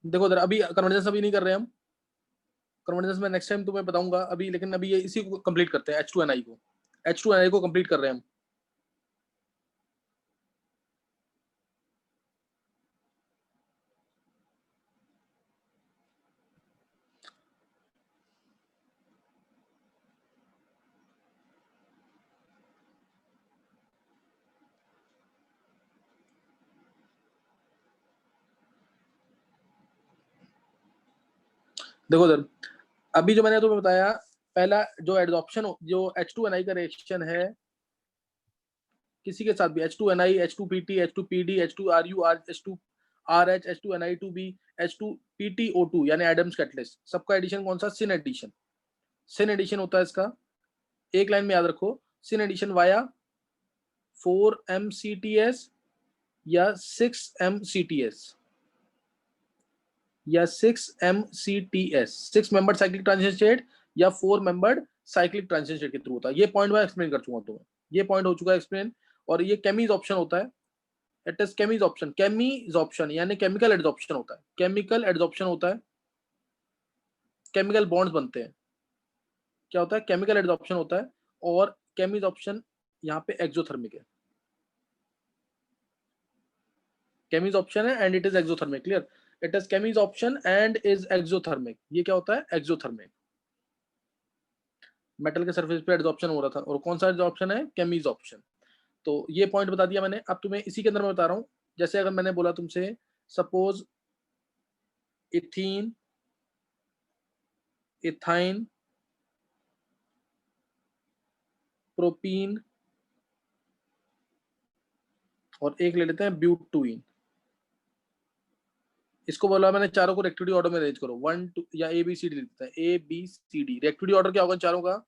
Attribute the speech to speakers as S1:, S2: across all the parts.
S1: देखो इधर अभी कन्वर्जेंस अभी नहीं कर रहे हम, कन्वर्जेंस में नेक्स्ट टाइम तुम्हें बताऊंगा अभी, लेकिन अभी ये इसी को कंप्लीट करते हैं, H2Ni को, H2Ni को कंप्लीट कर रहे हैं हम। देखो इधर अभी जो मैंने तुम्हें बताया, पहला जो एडजॉर्प्शन, जो H2Ni का रिएक्शन है किसी के साथ भी, H2Ni, H2Pt, H2Pd, H2Ru, H2RH, H2Ni2b, H2PtO2 यानी एडम्स कैटलिस्ट, सबका एडिशन कौन सा? सिन एडिशन। सिन एडिशन होता है इसका, एक लाइन में याद रखो, सिन एडिशन वाया 4mCTS या 6mCTS या 6mCTS, 6 membered cyclic transition state या 4 मेंबर्ड साइक्लिक ट्रांजिशन स्टेट के थ्रू होता है। ये पॉइंट मैं एक्सप्लेन कर चुका हूं तुम्हें, ये पॉइंट हो चुका है एक्सप्लेन। और ये केमीज ऑप्शन होता है, इट इज केमीज ऑप्शन, केमीज ऑप्शन यानी केमिकल एडजॉर्प्शन होता है, केमिकल एडजॉर्प्शन होता है, केमिकल बॉन्ड्स बनते हैं, क्या होता है? केमिकल एडजॉर्प्शन होता है। और केमीज ऑप्शन यहाँ पे एक्सोथर्मिक है, केमीज ऑप्शन है and it is exothermic, clear? It is chemisorption and is exothermic. ये क्या होता है? एक्सोथर्मिक। मेटल के सरफेस पे एडजॉर्प्शन हो रहा था, और कौन सा एडजॉर्प्शन है? Chemisorption. तो ये पॉइंट बता दिया मैंने। अब तुम्हें इसी के अंदर मैं बता रहा हूँ, जैसे अगर मैंने बोला तुमसे सपोज इथीन, इथाइन, प्रोपीन, और एक ले लेते हैं ब्यूटुइन। इसको बोला मैंने चारों को रेक्टिविटी ऑर्डर में अरेंज करो, 1 2 या ABCD लिखते हैं, ABCD। रेक्टिविटी ऑर्डर क्या होगा चारों का?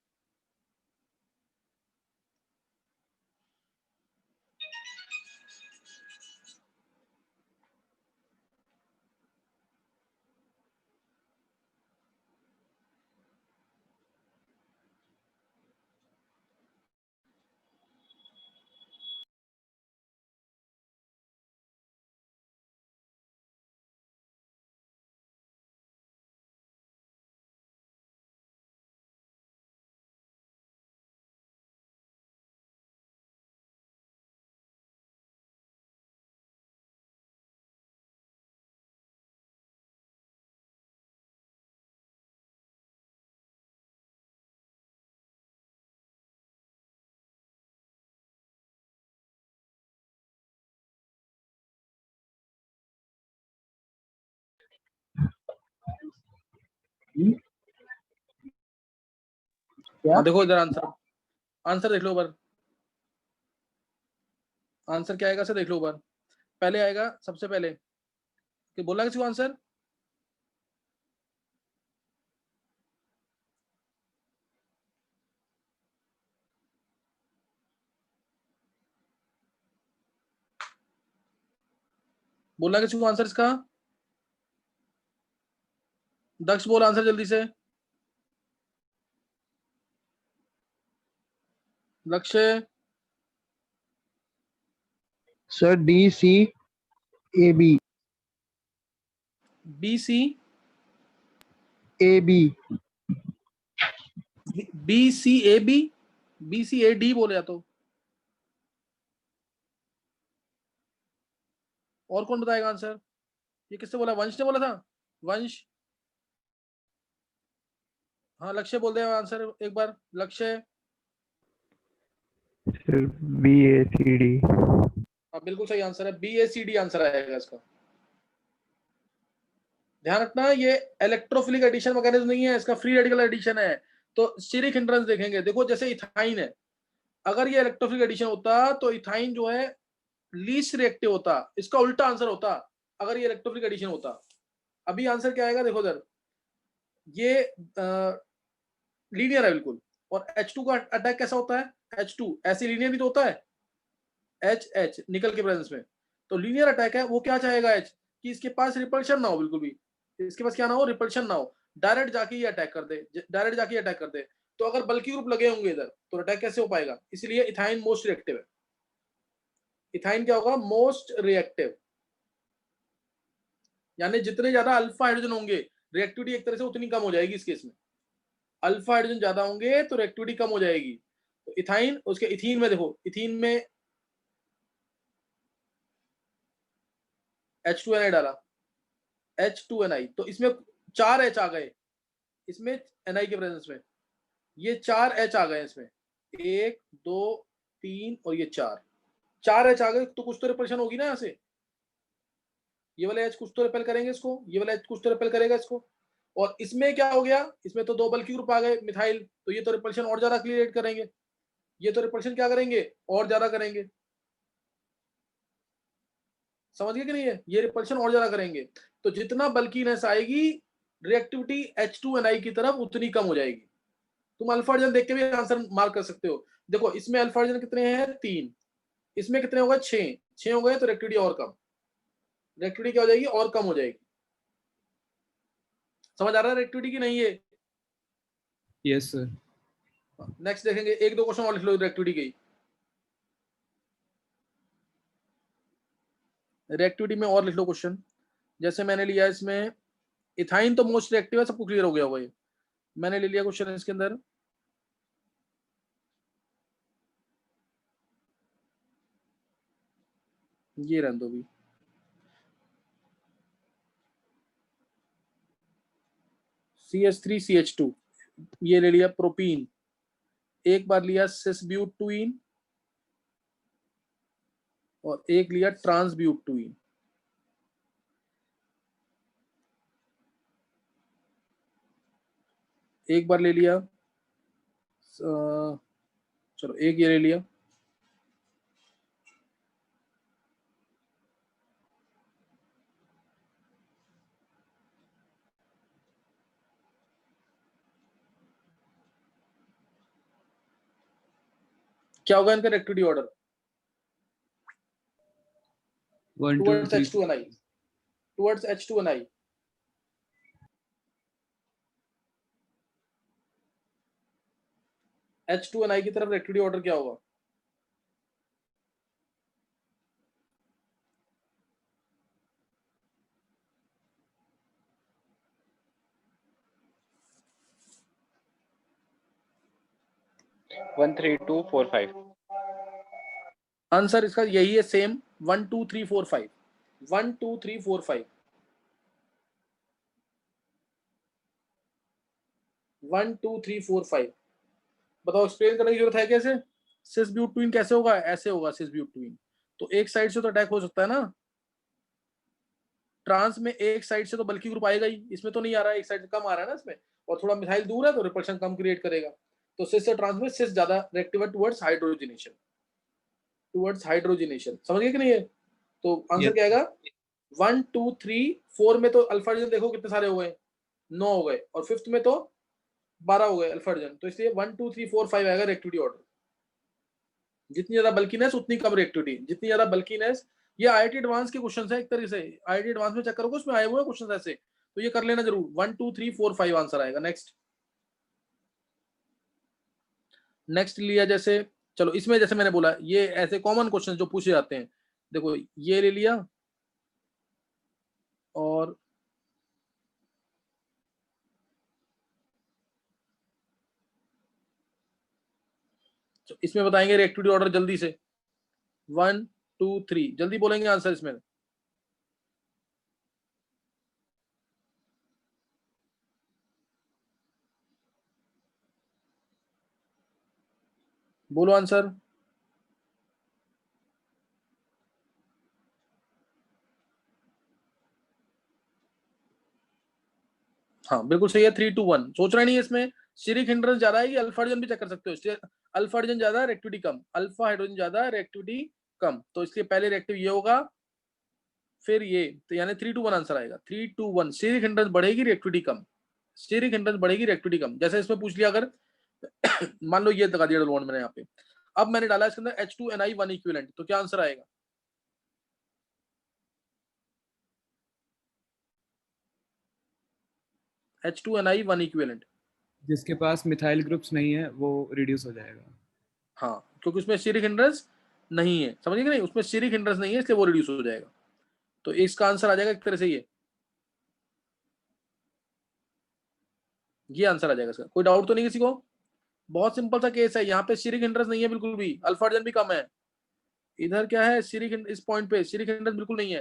S1: हाँ देखो इधर आंसर, आंसर देख लो बार, आंसर क्या आएगा सर देख लो बार। पहले आएगा सबसे पहले कि बोला किसी को आंसर, बोला किसी को आंसर इसका? दक्ष बोल आंसर जल्दी से। लक्ष्य।
S2: Sir DCAB।
S1: BC
S2: AB।
S1: BCAB, BCAD बोले या तो, और कौन बताएगा आंसर? ये किसने बोला? वंश ने बोला था, वंश। हाँ लक्ष्य बोल दे आंसर एक बार, लक्ष्य।
S2: Sir BACD।
S1: हाँ बिल्कुल सही आंसर है, BACD आंसर आएगा इसका। ध्यान रखना ये इलेक्ट्रोफिलिक एडिशन मैकेनिज्म नहीं है, इसका फ्री रेडिकल एडिशन है। तो स्टीरिक हिंड्रेंस देखेंगे, देखो जैसे इथाइन है, अगर ये इलेक्ट्रोफिलिक एडिशन होता तो इथाइन जो है लीस्ट रिएक्टिव होता, इसका उल्टा आंसर होता अगर ये इलेक्ट्रोफिलिक एडिशन होता। अभी आंसर क्या आएगा देखो इधर, ये लीनियर है बिल्कुल। और H2 का अटैक कैसा होता है? H2 ऐसे लीनियर भी तो होता है, H निकल के प्रेजेंस में, तो लीनियर अटैक है। वो क्या चाहेगा H कि इसके पास रिपल्शन ना हो, बिल्कुल भी इसके पास क्या ना हो? रिपल्शन ना हो, डायरेक्ट जाके ये अटैक कर दे, डायरेक्ट जाके अटैक कर दे। तो अगर बल्कि ग्रुप लगे होंगे इधर तो अटैक कैसे हो पाएगा? इसलिए इथाइन मोस्ट रिएक्टिव है। इथाइन क्या होगा? Most reactive. यानी जितने ज्यादा अल्फा हाइड्रोजन होंगे रिएक्टिविटी एक तरह से उतनी कम हो जाएगी इस केस में। अल्फा हाइड्रोजन ज्यादा होंगे तो रिएक्टिविटी कम हो जाएगी। तो इथाइन, उसके इथीन में देखो, इथीन में H2Ni डाला, H2Ni, तो इसमें 4 H आ गए इसमें Ni के प्रेजेंस में, ये 4 H आ गए इसमें, 1 2 3 और ये 4 H आ गए, तो कुछ तो रिपल्शन होगी ना यहाँ से, ये वाले H कुछ तो रिपेल करेंगे इसको, ये वाला H कुछ तो रिपेल करेगा इसको। और इसमें क्या हो गया, इसमें तो 2 बल्कि ग्रुप आ गए मिथाइल, तो ये तो रिपल्शन और ज्यादा क्रिएट करेंगे, ये तो रिपल्शन क्या करेंगे और ज्यादा करेंगे, समझ गए कि नहीं है, ये रिपल्शन और ज्यादा करेंगे। तो जितना बल्कीनेस आएगी रिएक्टिविटी H2Ni की तरफ उतनी कम हो जाएगी। तुम अल्फा हाइड्रोजन देख के भी आंसर मार्क कर सकते हो। देखो इसमें अल्फा हाइड्रोजन कितने हैं 3, इसमें कितने हो गए 6 हो गए, तो रिएक्टिविटी और कम, रिएक्टिविटी क्या हो जाएगी और कम हो जाएगी। समझ आ रहा है रिएक्टिविटी की नहीं है?
S3: Yes sir.
S1: नेक्स्ट देखेंगे, एक दो क्वेश्चन और लिख लो रिएक्टिविटी की। रिएक्टिविटी में और लिख लो क्वेश्चन, जैसे मैंने लिया इसमें इथाइन तो मोस्ट रिएक्टिव है, सबको क्लियर हो गया होगा ये। मैंने ले लिया क्वेश्चन इसके अंदर ये रहने दो भी, CH3CH2 ये ले लिया प्रोपीन, एक बार लिया सिसब्यूटुइन और एक लिया ट्रांसब्यूटुइन। एक बार ले लिया चलो एक ये ले लिया, क्या होगा इनका reactivity order
S3: 1 2
S1: towards
S3: 3
S1: H2Ni, towards H2Ni। H2Ni की तरफ रिएक्टिविटी ऑर्डर क्या होगा?
S4: वन 3 2 4 5।
S1: आंसर इसका यही है सेम, 1 2 3 4 5, 1 2 3 4 5, 1 2 3 4 5। बताओ एक्सप्लेन करने की जरूरत है कैसे? सिसब्यूटुइन कैसे होगा, ऐसे होगा सिसब्यूटुइन, तो एक साइड से तो अटैक हो सकता है ना, ट्रांस में एक साइड से तो बल्कि ग्रुप आएगा ही, इसमें तो नहीं आ रहा है, एक साइड से कम आ रहा है ना इसमें, और थोड़ा मिथाइल दूर है तो रिपल्शन कम क्रिएट करेगा। तो सिस से ट्रांस में सिस ज्यादा रिएक्टिव है टुवर्ड्स हाइड्रोजनेशन, टुवर्ड्स हाइड्रोजनेशन, समझ गए कि नहीं है? तो आंसर क्या आएगा 1 2 3 4 में तो अल्फा हाइड्रोजन देखो कितने सारे हो गए, 9 हो गए, और फिफ्थ में तो 12 हो गए अल्फा हाइड्रोजन, तो इसलिए 1 2 3 4 5 आएगा रिएक्टिविटी ऑर्डर। जितनी ज्यादा बल्कीनेस उतनी कम रिएक्टिविटी, जितनी ज्यादा बल्कीनेस। ये IIT एडवांस के क्वेश्चन है एक तरीके से, IIT एडवांस में चेक करोगे उसमें आए हुए हैं क्वेश्चन ऐसे, तो ये कर लेना जरूर। 1 2 3 4 5 आंसर आएगा। नेक्स्ट नेक्स्ट लिया जैसे, चलो इसमें जैसे मैंने बोला ये ऐसे कॉमन क्वेश्चन जो पूछे जाते हैं, देखो ये ले लिया और इसमें बताएंगे रिएक्टिविटी ऑर्डर जल्दी से, 1 2 3 जल्दी बोलेंगे आंसर इसमें। बोलो आंसर। हाँ बिल्कुल सही है, 3 2 1। सोच रहे नहीं है इसमें स्टीरिक हिंड्रेंस ज्यादा है कि अल्फा हाइड्रोजन भी चेक कर सकते हो, अल्फा हाइड्रोजन ज्यादा रिएक्टिविटी कम, अल्फा हाइड्रोजन ज्यादा रिएक्टिविटी कम, तो इसलिए पहले रिएक्टिव ये होगा फिर ये, तो यानी 3 2 1 आंसर आएगा। 3 2 1 स्टीरिक हिंड्रेंस बढ़ेगी रिएक्टिविटी कम, स्टीरिक हिंड्रेंस बढ़ेगी रिएक्टिविटी कम। जैसे इसमें पूछ लिया अगर मान लो ये लगा दिया डोलोन मैंने यहाँ पे, अब मैंने डाला इसके अंदर H2Ni1 इक्विवेलेंट, तो क्या आंसर आएगा? H2Ni1 इक्विवेलेंट,
S3: जिसके पास मिथाइल ग्रुप्स नहीं है वो रिड्यूस हो जाएगा।
S1: हाँ क्योंकि उसमें स्टीरिक हिंड्रेंस नहीं है, समझिए कि नहीं, उसमें स्टीरिक हिंड्रेंस नहीं है इसलिए वो रिड्यूस हो जाएगा। तो इसका आंसर आ जाएगा एक तरह से ये ये आंसर आ जाएगा इसका। कोई डाउट तो नहीं किसी को? बहुत सिंपल सा केस है, यहाँ पे सीरिक हिंड्रेंस नहीं है बिल्कुल भी, अल्फा अर्जन भी कम है। इधर क्या है, सीरिक, इस पॉइंट पे सीरिक हिंड्रेंस बिल्कुल नहीं है,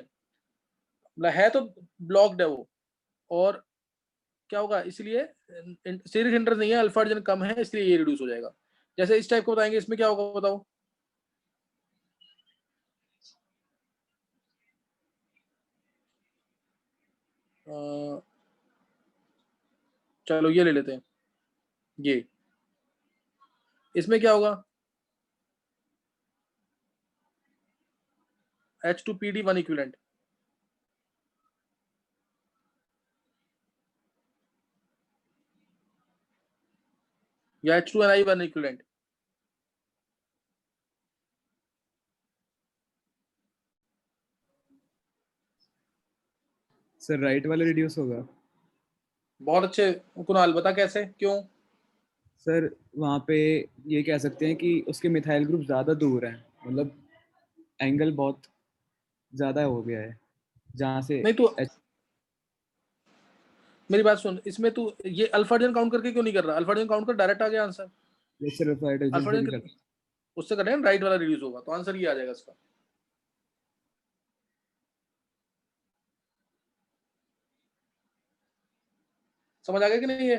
S1: मतलब है तो ब्लॉक्ड है वो। और क्या होगा, इसलिए सीरिक हिंड्रेंस नहीं है, अल्फा अर्जन कम है, इसलिए ये रिड्यूस हो जाएगा। जैसे इस टाइप को बताएंगे, इसमें क्या होगा बताओ? चलो ये ले लेते हैं, ये इसमें क्या होगा, H2PD 1 इक्विवेलेंट, या H2Ni 1 इक्विवेलेंट।
S3: सर राइट वाला रिड्यूस होगा।
S1: बहुत अच्छे कुणाल, बता कैसे, क्यों?
S3: सर वहाँ पे ये कह सकते हैं कि उसके मिथाइल ग्रुप ज़्यादा दूर हैं, मतलब एंगल बहुत ज़्यादा हो गया है जहाँ से
S1: नहीं तू मेरी बात सुन, इसमें तू ये अल्फा अर्जन काउंट करके क्यों नहीं कर रहा? अल्फा अर्जन काउंट कर, डायरेक्ट आ गया आंसर।
S3: हाइड्रोजन
S1: अल्फा
S3: से
S1: अर्जन
S3: भी कर।
S1: उससे करें, राइट वाला रिड्यूस होगा, तो आंसर ये आ जाएगा इसका। समझ आ गया कि नहीं?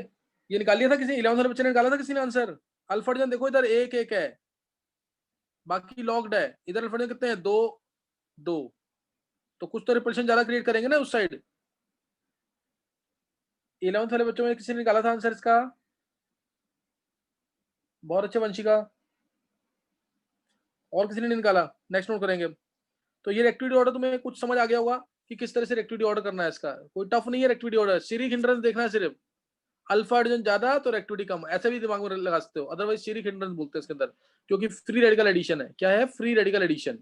S1: ये निकाल लिया था किसी 11th वाले बच्चे ने, निकाला था किसी ने आंसर। अल्फा अर्जन देखो इधर एक एक है, बाकी लॉक्ड है। इधर अल्फा अर्जन कितने हैं, दो दो, तो कुछ तो रिपल्शन ज्यादा क्रिएट करेंगे ना उस साइड। 11th वाले बच्चों में किसी ने निकाला था आंसर इसका, बहुत अच्छे वंशिका। और किसी ने नहीं निकाला? नेक्स्ट नोट करेंगे। तो ये रेक्टिविटी ऑर्डर तुम्हें कुछ समझ आ गया होगा कि किस तरह से रेक्टिविटी ऑर्डर करना है इसका। कोई टफ नहीं है रेक्टिविटी ऑर्डर, सीरिक हिंड्रेंस देखना है सिर्फ। अल्फा हाइड्रोजन ज्यादा तो रेक्टिविटी कम, ऐसे भी दिमाग में लगा सकते हो। अदरवाइज सीरिक हिंड्रेंस बोलते हैं इसके अंदर, क्योंकि फ्री रेडिकल एडिशन है। क्या है? Free radical addition.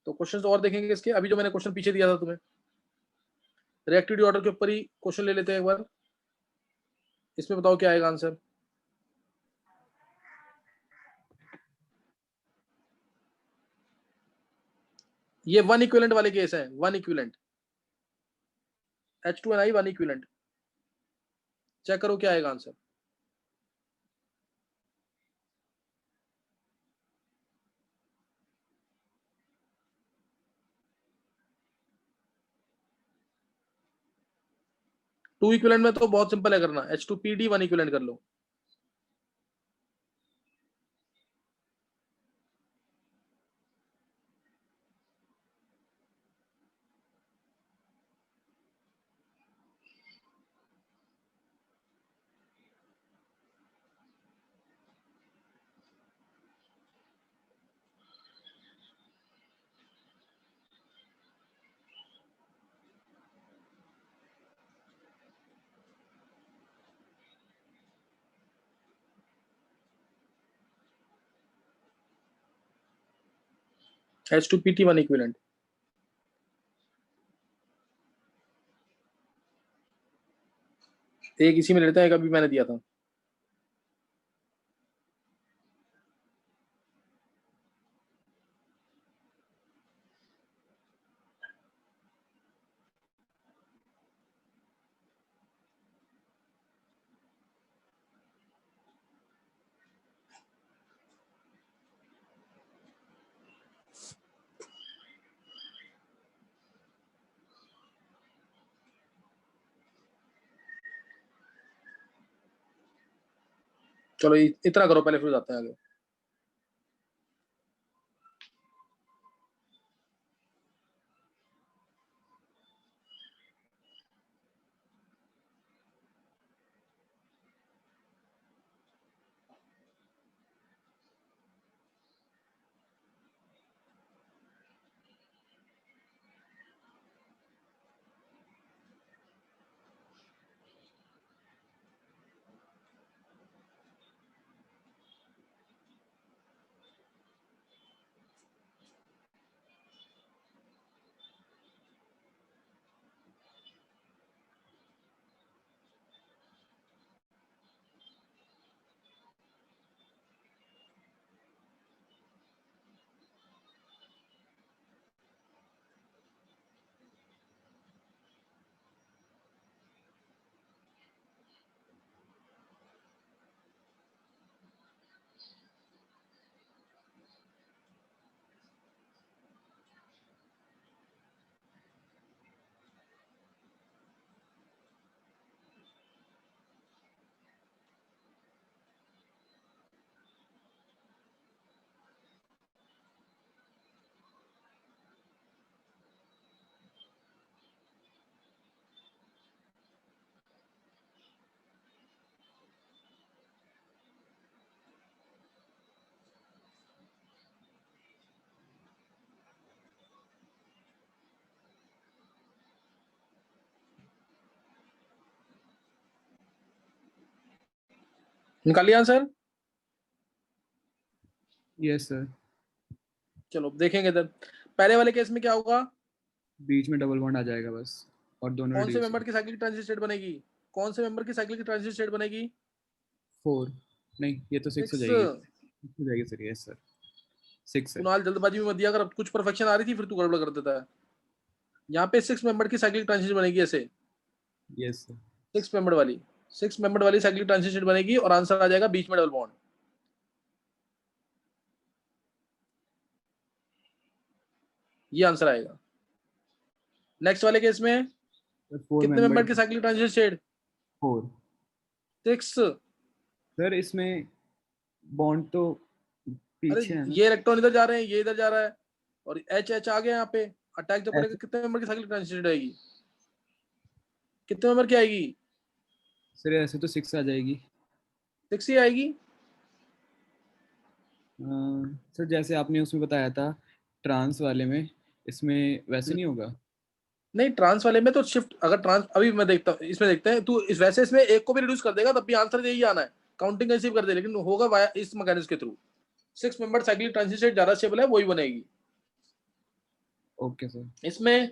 S1: तो क्वेश्चंस और देखेंगे इसके, अभी जो मैंने क्वेश्चन पीछे दिया था तुम्हें रिएक्टिविटी ऑर्डर के ऊपर ही क्वेश्चन ले लेते हैं एक बार। इसमें बताओ क्या आएगा आंसर। ये 1 इक्विवेलेंट वाले केस है, 1 इक्विवेलेंट, H2Ni 1 इक्विवेलेंट। चेक करो क्या आएगा आंसर। टू इक्विवेलेंट में तो बहुत सिंपल है करना, H2PD 1 इक्विवेलेंट कर लो। H2PT 1 equivalent. एक इसी में लेते हैं, एक अभी मैंने दिया था। चलो इतना करो पहले, फिर जाते हैं आगे। निकालिए आंसर।
S3: Yes sir.
S1: चलो देखेंगे इधर, पहले वाले केस में क्या होगा,
S3: बीच में डबल बॉन्ड आ जाएगा बस, और दोनों
S1: कौन से
S3: रिड्यूस
S1: मेंबर की साइक्लिक ट्रांजिशन स्टेट बनेगी, कौन से मेंबर की साइक्लिक ट्रांजिशन स्टेट बनेगी,
S3: 4 नहीं, ये तो 6 हो
S1: 6।
S3: जाएगी, 6 हो जाएगी सर। यस सर, 6 है।
S1: कुणाल जल्दबाजी में मत दिया, अगर कुछ परफेक्शन आ रही थी फिर तू गड़बड़ कर देता है। यहाँ पे 6 मेंबर की साइक्लिक ट्रांजिशन बनेगी ऐसे,
S3: यस सर।
S1: 6 मेंबर वाली साइक्लिक ट्रांजिशन स्टेट बनेगी और आंसर आ जाएगा बीच में डबल बॉन्ड। ये आंसर आएगा। नेक्स्ट वाले केस में
S3: 4
S1: कितने मेंबर की साइक्लिक ट्रांजिशन स्टेट,
S3: 4
S1: 6।
S3: सर, इसमें बॉन्ड तो
S1: अरे
S3: पीछे है ना।
S1: ये इलेक्ट्रॉन इधर जा रहे हैं, ये इधर जा रहा है, और एच एच आ गया यहाँ पे, अटैक जब करेगा कितने मेंबर की साइक्लिक ट्रांजिशन स्टेट आएगी, कितने मेंबर की आएगी,
S3: सर ऐसे तो 6 आ जाएगी।
S1: 6 ही आएगी।
S3: सर जैसे आपने उसमें बताया था ट्रांस वाले में, इसमें वैसे नहीं होगा।
S1: नहीं ट्रांस वाले में तो शिफ्ट, अगर ट्रांस अभी मैं देखता हूँ, इसमें देखते हैं, तू इस वैसे इसमें एक को भी रिड्यूस कर देगा तब भी आंसर यही आना है, काउंटिंग कैसे भी कर दे, लेकिन होगा वाया इस मैकेनिज्म के through. 6 member cyclic transition state ज्यादा स्टेबल है, वही बनेगी।
S3: ओके सर,
S1: इसमें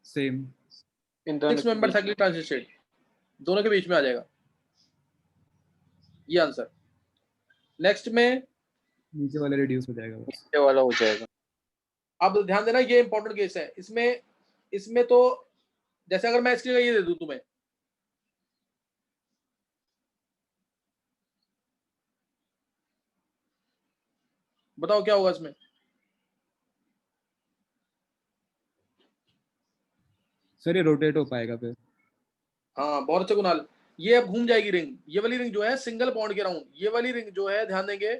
S3: सेम।
S4: इन दोनों
S1: 6
S4: के
S1: मेंबर
S4: बीच
S1: साइक्लिक ट्रांजिशन स्टेट दोनों के बीच में आ जाएगा, ये आंसर। नेक्स्ट में
S3: नीचे वाला रिड्यूस हो जाएगा बस।
S4: नीचे वाला हो जाएगा।
S1: अब ध्यान देना, ये इंपॉर्टेंट केस है। इसमें तो जैसे अगर मैं इसकी जगह ये दे दूं तुम्हें, बताओ क्या होगा इसमें।
S3: सर ये रोटेट हो पाएगा फिर।
S1: हाँ बहुत अच्छे कुणाल, ये अब घूम जाएगी रिंग, ये वाली रिंग जो है सिंगल बॉन्ड के राउंड, ये वाली रिंग जो है ध्यान देंगे,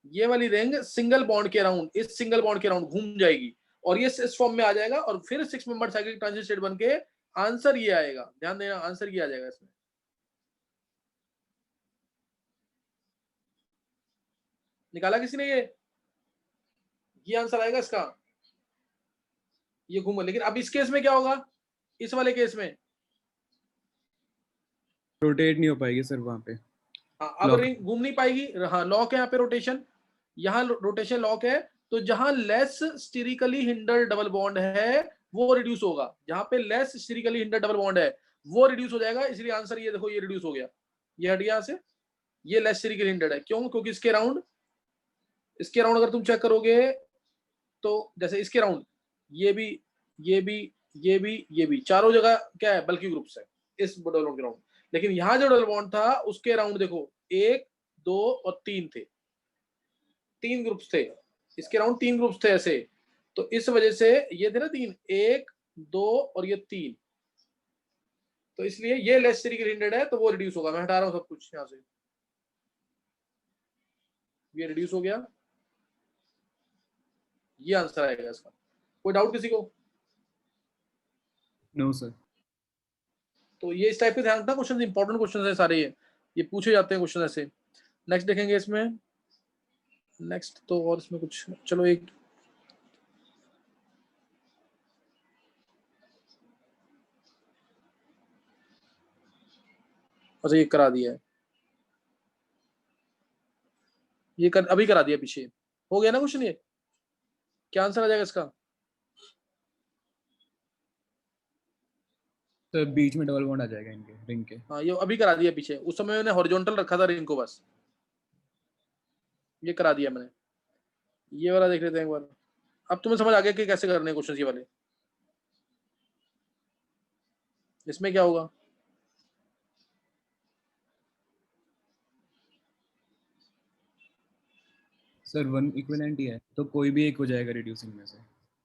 S1: ये वाली रिंग सिंगल बॉन्ड के राउंड, इस सिंगल बॉन्ड के राउंड घूम जाएगी और ये इस फॉर्म में आ जाएगा, और फिर 6 मेंबर साइक्लिक ट्रांजिशन स्टेट बन के आंसर ये आएगा। ध्यान देना, आंसर ये आ जाएगा इसमें। निकाला किसी ने ये आंसर आएगा इसका, ये घूम। लेकिन अब इस केस में क्या होगा, इस वाले केस में
S3: रोटेट नहीं हो पाएगी सर वहां पे।
S1: हाँ, अब
S3: Lock.
S1: रिंग घूम नहीं पाएगी। हाँ लॉक है यहाँ पे रोटेशन, यहाँ रोटेशन लॉक है, तो जहां less sterically hinder double bond है वो रिड्यूस होगा, जहां पे less sterically hinder double bond है वो रिड्यूस हो जाएगा। इसलिए आंसर ये देखो, ये रिड्यूस हो गया, ये हट गया यहाँ से, ये लेस स्टेरिकली हिंडर्ड है। क्यों, क्योंकि इसके राउंड अगर तुम चेक करोगे तो जैसे इसके राउंड ये भी, ये भी, ये भी, ये भी, चारों जगह क्या है, बल्कि ग्रुप्स है इस डबल बॉन्ड के राउंड। लेकिन यहां जो डबल बॉन्ड था उसके राउंड देखो 1 2 और 3 थे, 3 ग्रुप्स थे, इसके राउंड 3 ग्रुप्स थे ऐसे, तो इस वजह से ये थे ना 3, 1 2 और ये 3, तो इसलिए ये लेस स्टेरिकली हिंडर्ड है, तो वो रिड्यूस होगा। मैं हटा रहा हूं सब कुछ यहां से, ये रिड्यूस हो गया, ये आंसर आएगा इसका। कोई डाउट किसी को?
S3: No sir.
S1: तो ये इस टाइप के ध्यान रखना, क्वेश्चन इंपॉर्टेंट क्वेश्चन है सारे, ये पूछे जाते हैं क्वेश्चन ऐसे। नेक्स्ट देखेंगे इसमें, नेक्स्ट तो और इसमें कुछ, चलो एक अच्छा ये करा दिया है, ये अभी करा दिया, पीछे हो गया ना क्वेश्चन। ये क्या आंसर आ जाएगा इसका?
S3: तो बीच में डबल बॉन्ड आ जाएगा इनके रिंग के।
S1: हाँ ये अभी करा दिया पीछे, उस समय मैंने हॉरिजॉन्टल रखा था रिंग को बस, ये करा दिया मैंने। ये वाला देख लेते हैं एक बार, अब तुम्हें समझ आ गया कि कैसे करने क्वेश्चन ये वाले। इसमें क्या होगा,
S3: सर 1 इक्विवेलेंट ही है, तो कोई भी एक हो जाएगा रिड्यूसिंग में से।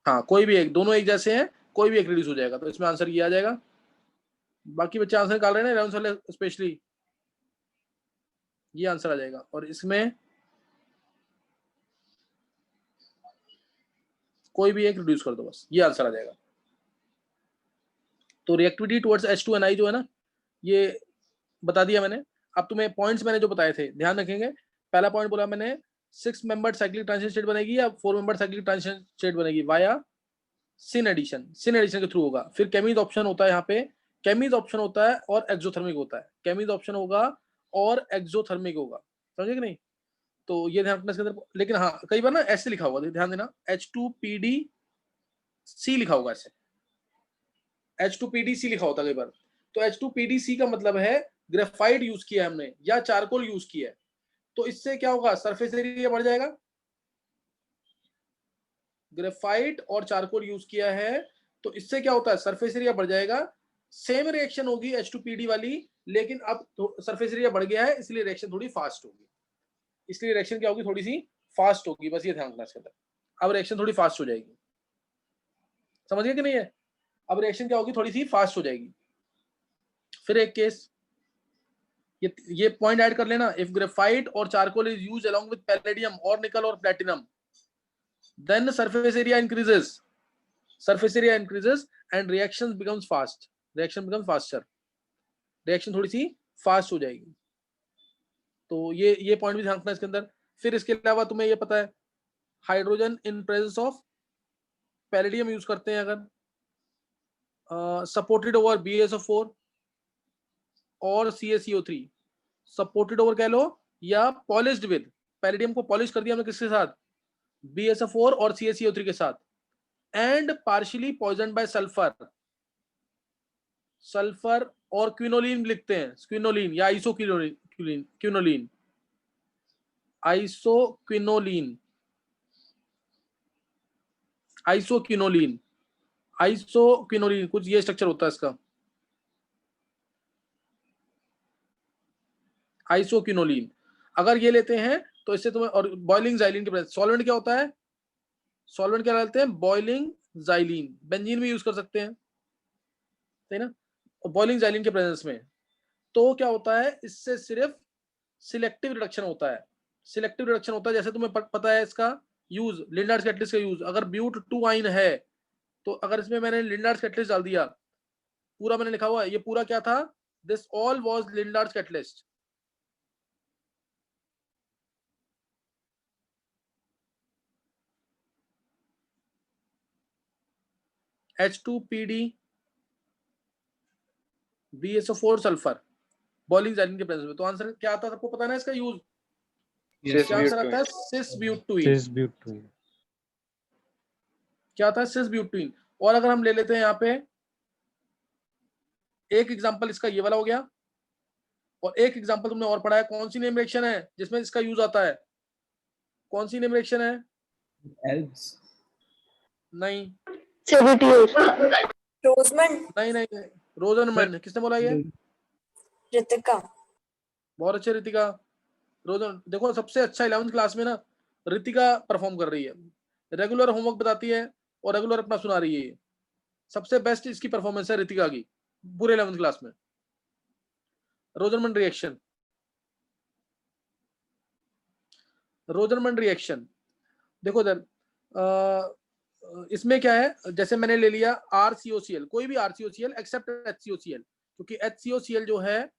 S1: हाँ कोई भी एक, दोनों एक जैसे हैं, कोई भी एक रिड्यूस हो जाएगा, तो इसमें आंसर ये आ जाएगा। बाकी बच्चे आंसर निकाल रहे हैं ना 11th वाले स्पेशली, ये आंसर आ जाएगा। और इसमें कोई भी एक रिड्यूस कर दो बस, ये आंसर आ जाएगा। तो रिएक्टिविटी टुवर्ड्स H2Ni जो है ना, ये बता दिया मैंने। अब तुम्हें पॉइंट्स मैंने जो बताए थे ध्यान रखेंगे। पहला पॉइंट बोला मैंने, 6 मेंबर्ड साइक्लिक ट्रांजिशन स्टेट बनेगी या 4 मेंबर्ड साइक्लिक ट्रांजिशन स्टेट बनेगी via syn addition, syn addition के थ्रू होगा। फिर केमीज ऑप्शन होता है यहाँ पे, केमीज ऑप्शन होता है और एक्सोथर्मिक होता है। केमीज ऑप्शन होगा और एक्सोथर्मिक होगा, समझे कि नहीं? तो ये ध्यान रखना इसके अंदर। लेकिन हाँ कई बार ना ऐसे लिखा होगा, ध्यान देना, H2PDC लिखा होगा, ऐसे H2PDC लिखा होता है कई बार। तो H2PDC का मतलब है ग्रेफाइट यूज किया है हमने या चारकोल यूज किया है, तो इससे क्या होगा, सरफेस एरिया बढ़ जाएगा। ग्रेफाइट और चारकोल यूज किया है तो इससे क्या होता है, सरफेस एरिया बढ़ जाएगा। सेम रिएक्शन होगी H2PD वाली, लेकिन अब सरफेस एरिया बढ़ गया है, इसलिए रिएक्शन थोड़ी फास्ट होगी। इसलिए रिएक्शन क्या होगी, थोड़ी सी फास्ट होगी, बस ये ध्यान रखना इसके अंदर। अब रिएक्शन थोड़ी फास्ट हो जाएगी, समझ गए कि नहीं है? अब रिएक्शन क्या होगी, थोड़ी सी फास्ट हो जाएगी। फिर एक केस, ये पॉइंट ऐड कर लेना, इफ ग्रेफाइट और charcoal is used along with palladium और निकल और platinum, then surface area increases and reaction becomes faster, reaction थोड़ी सी फास्ट हो जाएगी। तो ये पॉइंट भी ध्यान रखना इसके अंदर। फिर इसके अलावा तुम्हें ये पता है, hydrogen in presence of palladium use करते हैं अगर, सपोर्टेड ओवर BaSO4 और CaCO3, सपोर्टेड ओवर कह लो या पॉलिश्ड विद, पैलेडियम को पॉलिश कर दिया हमने किसके साथ, BaSO4 और CaCO3 के साथ, and partially poison by sulphur और क्विनोलिन लिखते हैं, क्विनोलिन या आइसोक्विनोलिन, आइसोक्विनोलिन कुछ ये स्ट्रक्चर होता है इसका, आइसोक्विनोलिन। अगर ये लेते हैं तो इससे तुम्हें, और बॉइलिंग जाइलिन के प्रेजेंस, सॉल्वेंट क्या होता है, सॉल्वेंट क्या डालते हैं, बॉइलिंग जाइलिन, बेंजीन भी यूज कर सकते हैं, सही ना, बॉइलिंग जाइलिन के प्रेजेंस में। तो क्या होता है, इससे सिर्फ सिलेक्टिव रिडक्शन होता है, सिलेक्टिव रिडक्शन होता है। जैसे तुम्हें पता है इसका यूज, लिंडार्स कैटलिस्ट का यूज, अगर ब्यूट 2 आइन है तो अगर इसमें मैंने लिंडार्स कैटलिस्ट डाल दिया, पूरा मैंने लिखा हुआ है, ये पूरा क्या था, this all was Lindlar's catalyst. H2PD BaSO4 sulphur, boiling xylene के प्रेजेंस में। तो आंसर क्या आता है, सबको पता है ना इसका यूज, क्या आंसर आता है, सिस-ब्यूटुइन। क्या आता है, सिस-ब्यूटुइन। और अगर हम ले लेते हैं यहाँ पे एक एग्जांपल, इसका ये वाला हो गया, और एक एग्जांपल तुमने और पढ़ा है, कौन सी नेम रिएक्शन है जिसमें इसका यूज आता है, कौन सी नेम रिएक्शन है,
S3: एल्ब्स,
S1: नहीं
S5: रोजमंड,
S1: नहीं रोजनमैन, किसने बोला ये,
S5: रितिका।
S1: बहुत अच्छे रितिका। रोजन, देखो सबसे अच्छा 11th क्लास में ना रितिका परफॉर्म कर रही है, रेगुलर होमवर्क बताती है और रेगुलर अपना सुना रही है, सबसे बेस्ट इसकी परफॉर्मेंस है रितिका की पूरे 11th क्लास में। रोजरमैन रिएक्शन, रोजरमैन रिएक्शन देखो इधर, इसमें क्या है, जैसे मैंने ले लिया RCOCl, कोई भी RCOCl एक्सेप्ट HCOCl, क्योंकि HCOCl जो है,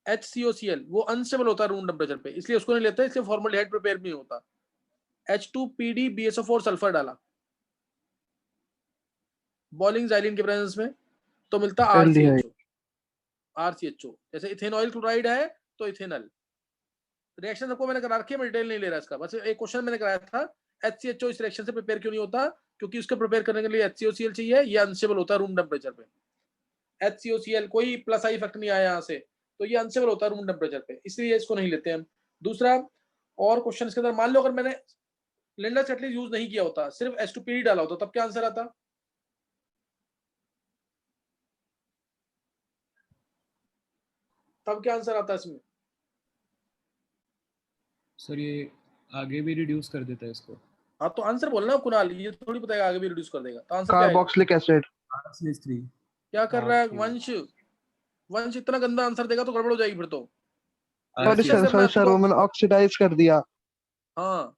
S1: HCOCl वो अनस्टेबल होता है रूम टेम्परेचर पे, इसलिए उसको नहीं लेते, इसलिए फॉर्मल्डिहाइड प्रिपेयर नहीं होता। H2PD BaSO4 सल्फर डाला बॉइलिंग जाइलिन के प्रेजेंस में, तो मिलता
S2: एल्डिहाइड।
S1: RCHO। जैसे इथेनॉइल क्लोराइड है तो इथेनॉल। रिएक्शन सबको मैंने करा रखी है, मैं डिटेल नहीं ले रहा इसका, बस एक क्वेश्चन मैंने कराया था, HCHO इस रिएक्शन से प्रिपेयर क्यों नहीं होता, क्योंकि उसको प्रिपेयर करने के लिए HCOCl चाहिए, ये अनस्टेबल होता है रूम टेम्परेचर पे। HCOCl कोई प्लस आई इफेक्ट नहीं आया यहाँ से, तो ये अनस्टेबल होता है रूम टेम्परेचर पे, इसलिए इसको नहीं लेते हम। दूसरा और क्वेश्चन इसके अंदर, मान लो अगर मैंने लिंडर्स कैटलिस्ट यूज नहीं किया होता, सिर्फ H2PD डाला होता, तब क्या आंसर आता, तब क्या आंसर आता इसमें,
S3: सर ये आगे भी रिड्यूस कर देता है इसको।
S1: हाँ तो आंसर बोलना कुणाल, ये थोड़ी बताएगा आगे भी रिड्यूस कर देगा, तो आंसर क्या है,
S2: कार्बोक्सिलिक एसिड।
S3: RCH3।
S1: क्या कर रहा है वंश, वंश इतना गंदा आंसर देगा तो गड़बड़ हो जाएगी फिर तो।
S2: सॉरी सर, सॉरी सर, वो मैंने ऑक्सीडाइज कर दिया।
S1: हाँ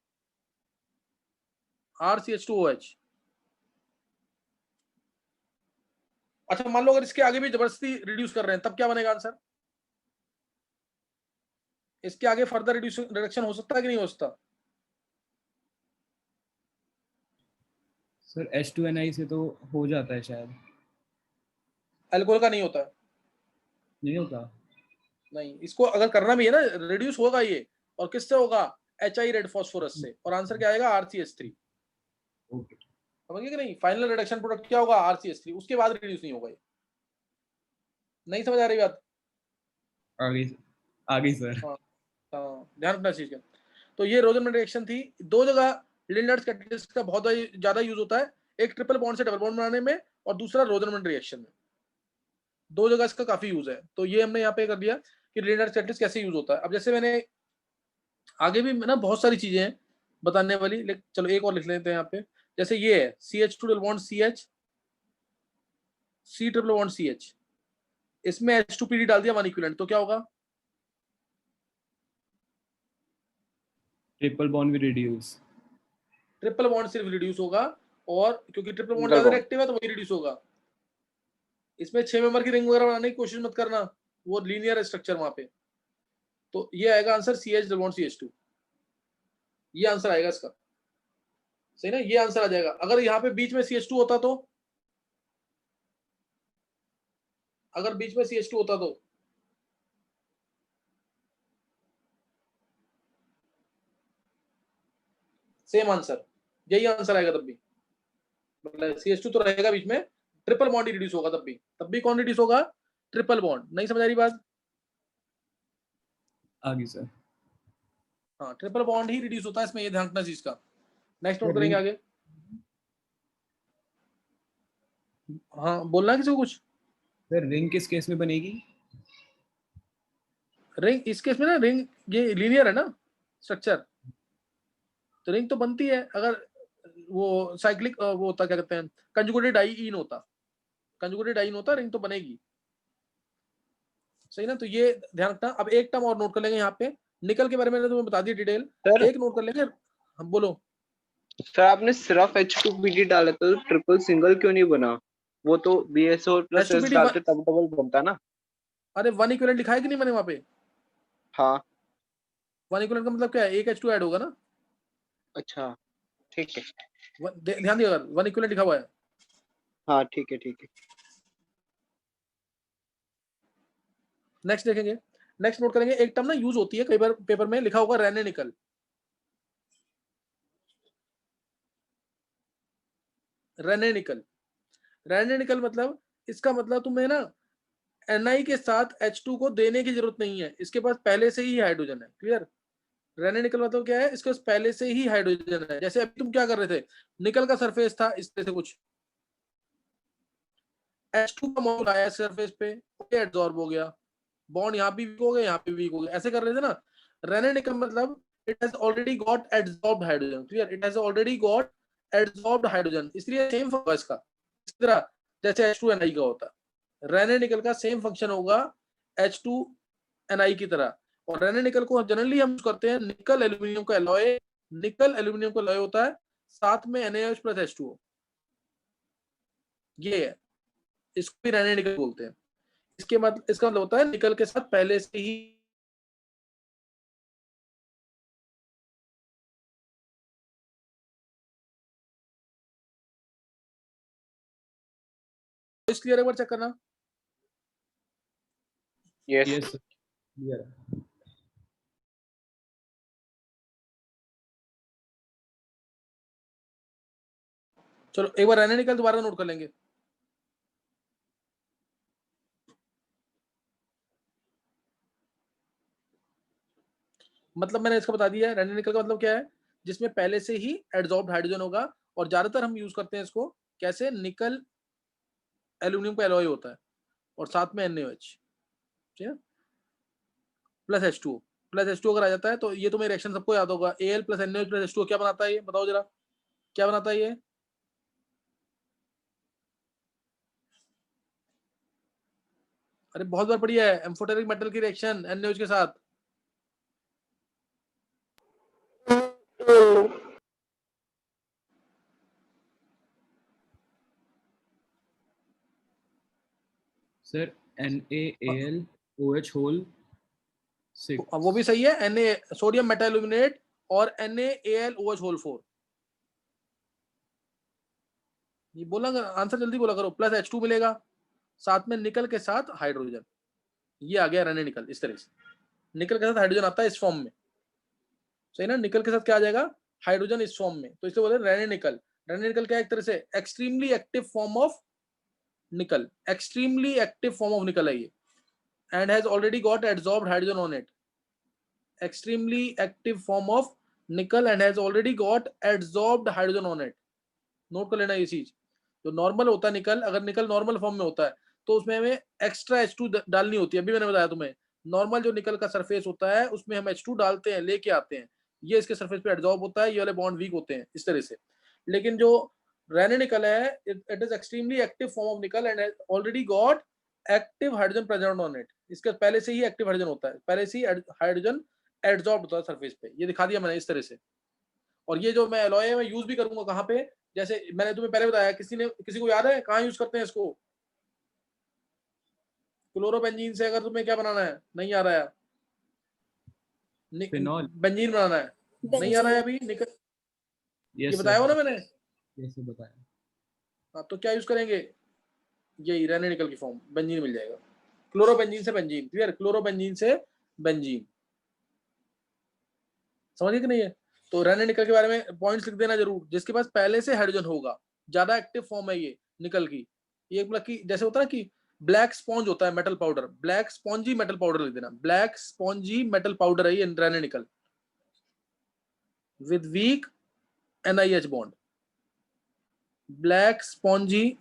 S1: RCH2OH। अच्छा मान लो अगर इसके आगे भी जबरदस्ती रिड्यूस कर रहे हैं, तब क्या बनेगा आंसर, इसके आगे फर्दर रिडक्शन हो सकता है कि नहीं हो सकता,
S3: सर H2NI से तो हो जाता है शायद,
S1: अल्कोहल का नहीं होता है,
S3: नहीं होता।
S1: नहीं, इसको अगर करना भी है ना, रिड्यूस होगा ये, और किससे होगा? HI रेड फास्फोरस से, और आंसर क्या आएगा? RCH3।
S3: ओके
S1: समझिए कि नहीं? फाइनल रिडक्शन प्रोडक्ट क्या होगा? RCH3, उसके बाद रिड्यूस नहीं होगा ये। नहीं समझ आ रही बात?
S3: आगे आगे सर।
S1: हाँ हाँ, ध्यान रखना चीज का। तो ये रोजरमैन रिएक्शन थी। दो जगह लिंडार्ड कैटालिस्ट का बहुत ज्यादा यूज होता है, एक ट्रिपल बॉन्ड से डबल बॉन्ड बनाने में, और दूसरा रोजरमैन रिएक्शन में। दो जगह इसका काफी यूज है। तो ये हमने यहाँ पे कर दिया कि लिंडार्ड कैटालिस्ट कैसे यूज होता है। अब जैसे मैंने आगे भी ना बहुत सारी चीजें हैं बताने वाली, लेकिन चलो एक और लिख लेते हैं यहाँ पे। जैसे ये है CH2 double bond CH, C triple bond CH, इसमें H2PD डाल दिया 1 इक्विवेलेंट, तो क्या होगा?
S3: Triple bond with reduce.
S1: Triple bond सिर्फ रिड्यूस होगा, और क्योंकि ट्रिपल बॉन्ड
S4: सिंगल
S1: ज्यादा
S4: बॉन्ड।
S1: एक्टिव है तो वही रिड्यूस होगा। इसमें 6 मेंबर की रिंग वगैरह बनाने की कोशिश मत करना, वो लीनियर स्ट्रक्चर वहां पे। तो ये आएगा answer CH double bond CH2, ये आंसर आएगा इसका। सही ना? ये आंसर आ जाएगा। अगर यहाँ पे बीच में CH2 होता तो, अगर बीच में CH2 होता तो सेम आंसर, यही आंसर आएगा तब भी। मतलब CH2 तो रहेगा बीच में, ट्रिपल बॉन्ड ही रिड्यूस होगा तब भी कौन रिड्यूस होगा? Triple bond. नहीं समझ आ रही बात?
S3: आगे सर।
S1: हाँ, ट्रिपल बॉन्ड ही रिड्यूस होता है इसमें, ये ध्यान रखना चीज का। नेक्स्ट नोट
S3: सर
S1: करेंगे
S3: रिंग
S1: आगे। हाँ, बोलना है किसी को कुछ?
S3: सर रिंग किस केस में बनेगी?
S1: रिंग इस केस में ना, रिंग ये लीनियर है ना स्ट्रक्चर, तो रिंग तो बनती है अगर वो साइक्लिक वो होता, क्या कहते हैं, कंजुगेटेड डाइईन होता। कंजुगेटेड डाइईन होता, रिंग तो बनेगी। सही ना? तो ये ध्यान रखना। अब एक टर्म और नोट कर लेंगे यहाँ पे, निकल के बारे में तुम्हें बता दी डिटेल,
S4: सर
S1: एक नोट कर लेंगे हम। बोलो।
S4: सर आपने सिर्फ H2PD डाला था, तो ट्रिपल सिंगल क्यों नहीं बना? वो तो BSO प्लस S
S1: H2PD
S4: डालते तब डबल बनता ना।
S1: अरे 1 इक्विवेलेंट लिखा है कि नहीं मैंने वहां पे?
S4: हाँ
S1: 1 इक्विवेलेंट का मतलब क्या है? एक H2 ऐड होगा ना।
S4: अच्छा ठीक है।
S1: ध्यान दिया, 1 इक्विवेलेंट लिखा हुआ है।
S4: हाँ ठीक है ठीक है।
S1: नेक्स्ट देखेंगे, नेक्स्ट नोट करेंगे। एक टर्म ना यूज होती है कई बार पेपर में, लिखा होगा रेने निकल। रेने निकल, रेने निकल मतलब, इसका मतलब तुम्हें ना Ni के साथ H2 को देने की जरूरत नहीं है, इसके पास पहले से ही हाइड्रोजन है। क्लियर? रेने निकल मतलब क्या है? इसके पास पहले से ही हाइड्रोजन है। जैसे अभी तुम क्या कर रहे थे, निकल का सरफेस था इस तरह से कुछ, H2 का मॉल आया सरफेस पे, एब्जॉर्ब हो गया, बॉन्ड यहाँ भी वीक हो गया, यहाँ पे वीक हो गया, ऐसे कर रहे थे ना। रेने निकल मतलब it has already got absorbed hydrogen. Clear? It has already got absorbed hydrogen, इसलिए सेम होगा इसका, इस तरह जैसे H2Ni का होता है। रेने निकल का सेम फंक्शन होगा H2Ni की तरह। और रेने निकल को जनरली हम यूज करते हैं निकल एल्यूमिनियम का एलॉय, निकल एल्यूमिनियम का एलॉय होता है, साथ में NaOH प्लस H2O, ये है। इसको भी रेने निकल बोलते हैं। इसके मतलब, इसका मतलब होता है निकल के साथ पहले से ही। इस क्लियर, एक बार चेक करना।
S4: यस
S3: यस सर क्लियर है।
S1: चलो एक बार रेने निकल दोबारा नोट कर लेंगे। मतलब मैंने इसका बता दिया है, रेने निकल का मतलब क्या है? जिसमें पहले से ही एड्सॉर्ब्ड हाइड्रोजन होगा, और ज्यादातर हम यूज करते हैं इसको कैसे, निकल एल्यूमिनियम का एलॉय होता है, और साथ में NaOH, ठीक है, प्लस H2O। प्लस H2O अगर आ जाता है तो ये तुम्हें रिएक्शन सबको याद होगा, Al plus NaOH plus H2O क्या बनाता है? ये बताओ जरा, क्या बनाता है ये? अरे बहुत बार पढ़ी है, एम्फोटेरिक मेटल की रिएक्शन NaOH के साथ।
S3: Sir NaAlOH whole 6।
S1: वो भी सही है, Na सोडियम मेटालुमिनेट और NaAlOH होल 4। ये बोला, आंसर जल्दी बोला करो। प्लस H2 मिलेगा, साथ में निकल के साथ हाइड्रोजन। ये आ गया रेने निकल इस तरह से। निकल के साथ हाइड्रोजन आता है इस फॉर्म में, सही ना। निकल के साथ क्या आ जाएगा, हाइड्रोजन इस फॉर्म में, तो इसलिए बोलते हैं रेने निकल। रेने निकल क्या है, एक तरह से extremely active form of nickel, extremely active form of nickel है ये, and has already got adsorbed hydrogen on it. Extremely active form of nickel and has already got adsorbed hydrogen on it. Note कर लेना ये चीज। जो normal होता है निकल, अगर निकल नॉर्मल फॉर्म में होता है तो उसमें हमें एक्स्ट्रा H2 डालनी होती है। अभी मैंने बताया तुम्हें, नॉर्मल जो निकल का सरफेस होता है उसमें हम H2 डालते हैं, लेके आते हैं, ये इसके सरफेस पे एडसॉर्ब होता है, ये वाले बॉन्ड वीक होते हैं इस तरह से। लेकिन जो रेने निकल है, it is extremely active form of nickel and already got active hydrogen present on it. इसके पहले से ही एक्टिव हाइड्रोजन होता है, पहले से ही हाइड्रोजन एडसॉर्ब होता है सरफेस पे, ये दिखा दिया मैंने इस तरह से। और ये जो मैं एलॉय है मैं यूज भी करूंगा कहाँ पे, जैसे मैंने तुम्हें पहले बताया, किसी को याद है कहाँ यूज करते हैं इसको? क्लोरोबेंजीन से अगर तुम्हें क्या बनाना है, नहीं आ रहा है,
S3: फिनॉल,
S1: बेंजीन बनाना है, नहीं आ रहा है अभी निकल, ये बताया हो ना मैंने,
S3: कैसे बताया।
S1: हाँ, तो क्या यूज करेंगे, यही रेने निकल की फॉर्म, बेंजीन मिल जाएगा। क्लोरोबेंजीन से बेंजीन, क्लियर, क्लोरोबेंजीन से बेंजीन, समझिए कि नहीं है। तो रेने निकल के बारे में पॉइंट्स लिख देना जरूर, जिसके पास पहले से हाइड्रोजन होगा, ज्यादा एक्टिव फॉर्म है ये निकल की। ये मतलब कि जैसे होता है ना कि ब्लैक स्पॉन्ज होता है metal powder, black spongy metal powder लिख देना, ब्लैक स्पॉन्जी मेटल पाउडर है ये Raney nickel, with weak NiH bond, black spongy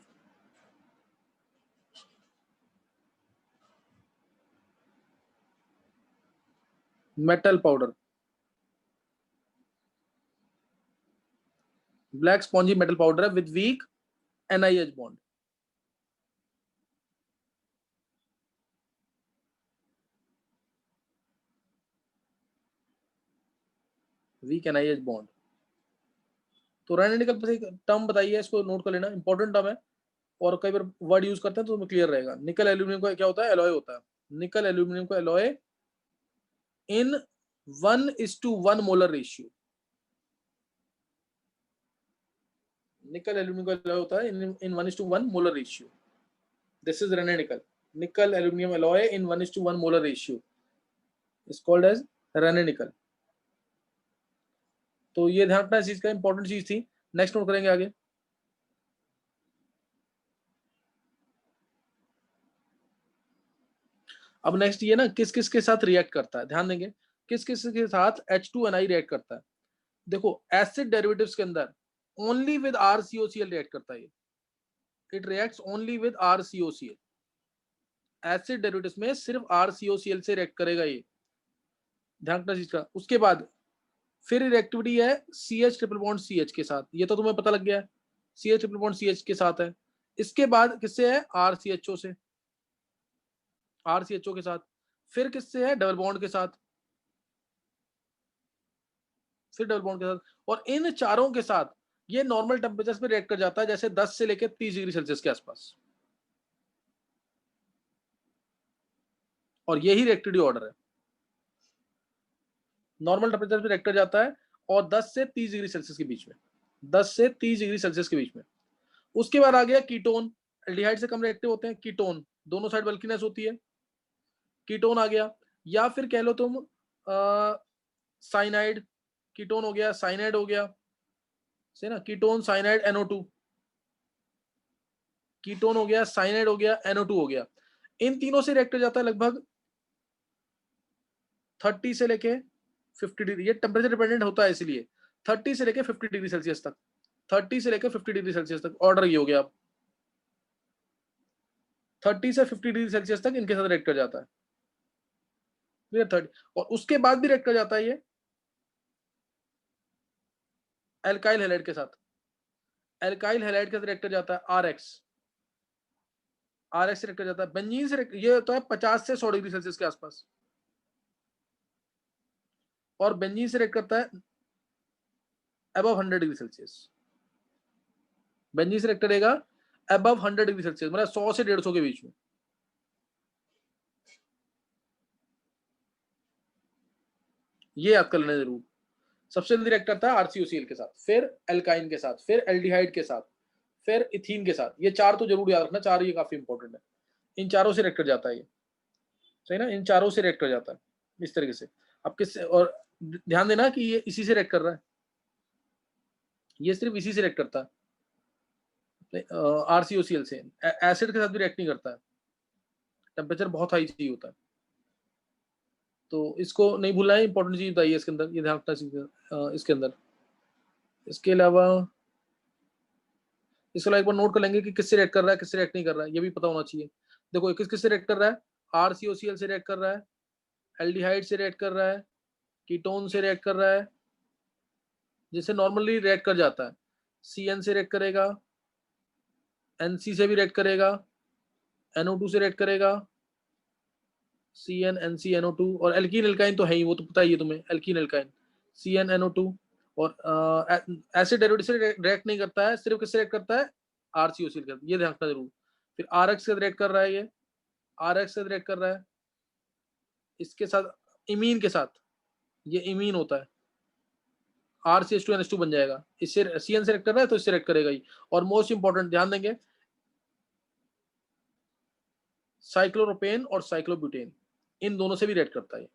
S1: metal powder, black spongy metal powder है with weak NiH bond. Weak NiH bond. तो Raney nickel पर एक term बताइए, इसको नोट कर लेना, इंपॉर्टेंट टर्म है और कई बार वर्ड यूज करते हैं तो तुम्हें क्लियर रहेगा। निकल एल्यूमिनियम का क्या होता है, एलॉय होता है। निकल एल्यूमिनियम का alloy in 1:1 molar ratio. Nickel aluminium का एलॉय होता है in 1:1 molar ratio. This is Raney nickel, nickel aluminium alloy in 1:1 molar ratio is called as Raney nickel. तो ये ध्यान रखना, इस चीज का इंपॉर्टेंट चीज थी। नेक्स्ट नोट करेंगे आगे। अब नेक्स्ट ये ना किस किस के साथ रिएक्ट करता है, ध्यान देंगे, किस किस के साथ H2Ni रिएक्ट करता है। देखो एसिड डेरिवेटिव्स के अंदर ओनली विद RCOCl रिएक्ट करता है ये, it reacts only with RCOCl। Acid derivatives में सिर्फ RCOCl से रिएक्ट करेगा ये, ध्यान रखना चीज का। उसके बाद फिर रिएक्टिविटी है CH ट्रिपल बॉन्ड CH के साथ, ये तो तुम्हें पता लग गया है, CH ट्रिपल बॉन्ड CH के साथ है। इसके बाद किससे है, RCHO से, RCHO के साथ। फिर किससे है, डबल बॉन्ड के साथ, फिर डबल बॉन्ड के साथ। और इन चारों के साथ ये नॉर्मल टेम्परेचर पे रिएक्ट कर जाता है, जैसे 10 से लेकर 30 डिग्री सेल्सियस के आसपास, और यही रिएक्टिविटी ऑर्डर है। नॉर्मल टेम्परेचर पे रिएक्ट कर जाता है और 10 से 30 डिग्री सेल्सियस के बीच में, 10 से 30 डिग्री सेल्सियस के बीच में। उसके बाद आ गया कीटोन, एल्डिहाइड से कम रिएक्टिव होते हैं कीटोन, दोनों साइड बल्कीनेस होती है, कीटोन आ गया। या फिर कह लो तुम साइनाइड, कीटोन हो गया, साइनाइड हो गया, सही ना, कीटोन साइनाइड NO2, कीटोन हो गया, साइनाइड हो गया, NO2 हो गया। इन तीनों से रिएक्ट जाता है लगभग 30 से लेके 50 डिग्री, ये टेम्परेचर डिपेंडेंट होता है, इसलिए 30 से लेके 50 डिग्री सेल्सियस तक, 30 से लेके 50 डिग्री सेल्सियस तक ऑर्डर ये हो गया। अब 30 से 50 डिग्री सेल्सियस तक इनके साथ रिएक्ट कर जाता है, 30। और उसके बाद भी रिएक्ट कर जाता है ये एल्काइल हैलाइड के साथ, एल्काइल हैलाइड के साथ रिएक्ट कर जाता है RX से रिएक्ट कर जाता है। बेंजीन से ये तो है 50 से 100 डिग्री सेल्सियस के आसपास, और बेंजीन से रिएक्ट करता है अबव 100 डिग्री सेल्सियस। बेंजीन से रिएक्ट करेगा अबव 100 डिग्री सेल्सियस, मतलब 100 से 150 के बीच में। ये याद कर लेना जरूर। सबसे जल्दी रिएक्ट करता है RCOCl के साथ, फिर एल्काइन के साथ, फिर एल्डिहाइड के साथ, फिर इथीन के साथ। ये चार तो जरूर याद रखना, चार ये काफी इंपॉर्टेंट है, इन चारों से रिएक्ट कर जाता है ये। सही ना, इन चारों से रिएक्ट कर जाता है इस तरीके से। अब किससे, और ध्यान देना कि ये इसी से रिएक्ट कर रहा है, ये सिर्फ इसी से रिएक्ट करता है, RCOCl से। एसिड के साथ भी रिएक्ट नहीं करता है, टेम्परेचर बहुत हाई चाहिए होता है। तो इसको नहीं भूलना है, इंपॉर्टेंट चीज बताइए इसके अंदर, ये ध्यान रखना चाहिए इसके अंदर। इसके अलावा इसको एक बार नोट कर लेंगे कि किससे रिएक्ट कर रहा है, किससे रिएक्ट नहीं कर रहा है, ये भी पता होना चाहिए। देखो किस किस से रिएक्ट कर रहा है, RCOCl से रिएक्ट कर रहा है, एल्डिहाइड से रिएक्ट कर रहा है, कीटोन से रिएक्ट कर रहा है, जिससे नॉर्मली रिएक्ट कर जाता है, CN से रिएक्ट करेगा, NC से भी रिएक्ट करेगा, NO2 से रिएक्ट करेगा, CN NC NO2, और एल्कीन एल्काइन तो है ही, वो तो पता ही है तुम्हें, एल्कीन एल्काइन CN NO2। और एसिड डेरिवेटिव से रिएक्ट नहीं करता है, सिर्फ किससे रिएक्ट करता है, RCOCl के, ये ध्यान रखना जरूर। फिर RX से रिएक्ट कर रहा है, ये RX से रिएक्ट कर रहा है, इसके साथ इमीन के साथ, ये इमीन होता है, RCH2NH2 बन जाएगा, इससे CN से रिएक्ट कर रहा है तो इससे रिएक्ट करेगा ही। और मोस्ट इंपॉर्टेंट ध्यान देंगे, साइक्लोप्रोपेन और साइक्लोब्यूटेन, इन दोनों से भी रिएक्ट करता है।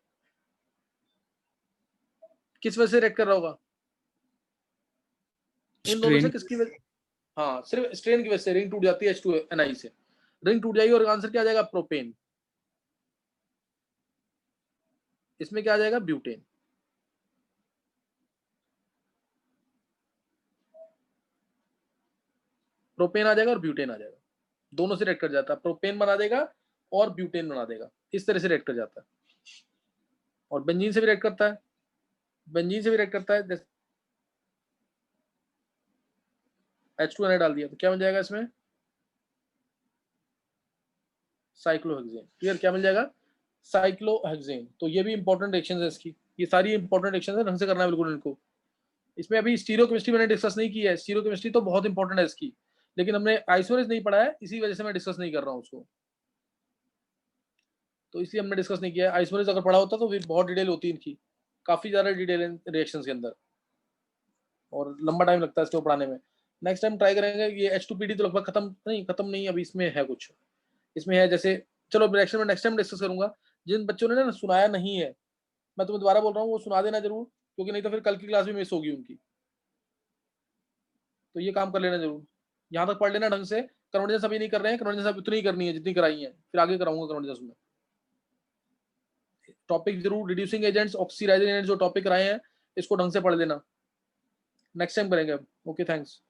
S1: किस वजह से रिएक्ट कर रहा होगा, इन दोनों से किसकी वजह, हाँ सिर्फ स्ट्रेन की वजह से रिंग टूट जाती है H2Ni से, रिंग टूट जाएगी और आंसर क्या आ जाएगा, प्रोपेन। इसमें क्या आ जाएगा, ब्यूटेन। प्रोपेन आ जाएगा और ब्यूटेन आ जाएगा, दोनों से रिएक्ट कर जाता है, प्रोपेन बना देगा और ब्यूटेन बना देगा, इस तरह से रिएक्ट कर जाता है। और बेंजीन से भी रिएक्ट करता है, बेंजीन से भी रिएक्ट करता है, H2Na डाल दिया तो क्या मिल जाएगा इसमें, साइक्लोहेक्सेन। क्लियर, क्या मिल जाएगा, साइक्लोहेक्सेन। तो ये भी इंपॉर्टेंट रिएक्शंस है इसकी, ये सारी इंपॉर्टेंट रिएक्शंस है, ढंग से करना है बिल्कुल इनको। इसमें अभी स्टीरियोकेमिस्ट्री मैंने डिस्कस नहीं की है, स्टीरियोकेमिस्ट्री तो बहुत इंपॉर्टेंट है इसकी, लेकिन हमने आइसोमेरेज नहीं पढ़ा है, इसी वजह से मैं डिस्कस नहीं कर रहा हूँ उसको, तो इसलिए हमने डिस्कस नहीं किया है। आइसोमेरेज अगर पढ़ा होता तो फिर बहुत डिटेल होती है इनकी, काफी ज्यादा डिटेल रिएक्शंस के अंदर, और लंबा टाइम लगता है इसको पढ़ाने में। नेक्स्ट टाइम ट्राई करेंगे। ये H2PD तो लगभग खत्म नहीं, अभी इसमें है कुछ, इसमें है जैसे, चलो रिएक्शन में नेक्स्ट टाइम डिस्कस करूंगा। जिन बच्चों ने ना सुनाया नहीं है, मैं तुम्हें दोबारा बोल रहा हूँ, वो सुना देना जरूर, क्योंकि नहीं तो फिर कल की क्लास भी मिस होगी उनकी, तो ये काम कर लेना जरूर। यहाँ तक पढ़ लेना ढंग से, कन्वर्जेंस अभी नहीं कर रहे हैं, कन्वर्जेंस अब उतनी ही करनी है जितनी कराई है, फिर आगे कराऊंगा कन्वर्जेंस में। टॉपिक जरूर, रिड्यूसिंग एजेंट्स, ऑक्सीडाइजिंग एजेंट्स, जो टॉपिक कराए हैं इसको ढंग से पढ़ लेना, नेक्स्ट टाइम करेंगे अब। Okay, thanks.